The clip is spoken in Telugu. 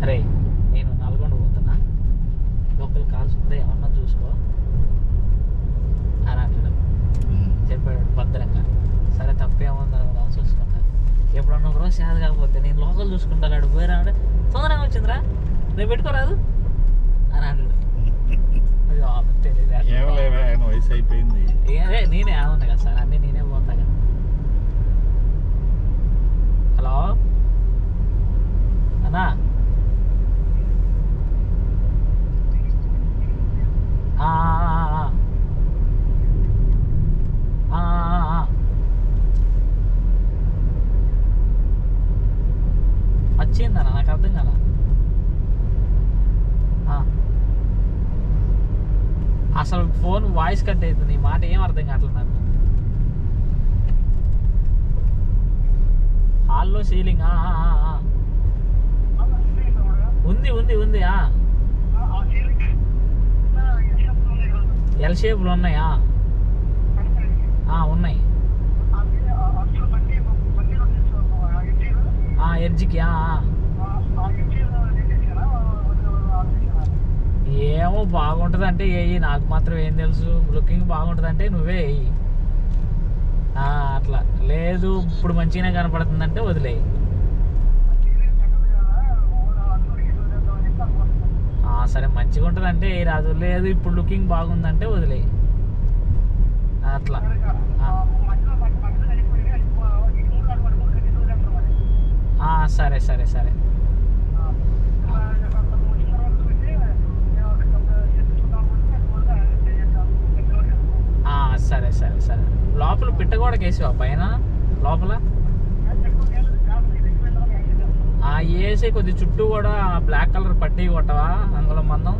అరే నేను నల్గొండ పోతున్నా, లోకల్ కాల్స్ ఉంటే ఏమన్నా చూసుకో అని అంటాడు. చెప్పాడు భద్రంగా. సరే తప్పేముంది అనుకున్నా, చూసుకుంటా. ఎప్పుడన్నా ఒక రోజు సేద కాకపోతే నేను లోకల్ చూసుకుంటాను. అడు పోయినా అంటే తొందరగా వచ్చిందిరా, రేపు పెట్టుకోరాదు అని అంటాడు. వయసు అయిపోయింది. నేనే అవును కదా సార్, అన్నీ నేనే పోతా కదా. హలో అన్నా, వచ్చిందన్నా, నాకు అర్థం కదా. అసలు ఫోన్ వాయిస్ కట్ అవుతుంది, ఈ మాట ఏం అర్థం కావట్లేదు నాకు. హాల్లో సీలింగ్ ఉంది ఉంది ఉంది. ఎల్ షేప్లు ఉన్నాయా? ఉన్నాయి. ఎడ్జ్కి ఏమో బాగుంటుంది అంటే వేయి, నాకు మాత్రం ఏం తెలుసు. లుకింగ్ బాగుంటుంది అంటే నువ్వే వేయి. అట్లా లేదు, ఇప్పుడు మంచిగానే కనపడుతుందంటే వదిలేయి. సరే మంచిగా ఉంటుంది అంటే రాదు, లేదు ఇప్పుడు లుకింగ్ బాగుందంటే వదిలేయి. అట్లా సరే సరే సరే సరే సరే సరే. లోపల పిట్ట కూడా వేసావా పైన లోపల? వేసి కొద్ది చుట్టూ కూడా బ్లాక్ కలర్ పట్టీ కొట్టవా, అంగుళం మందం.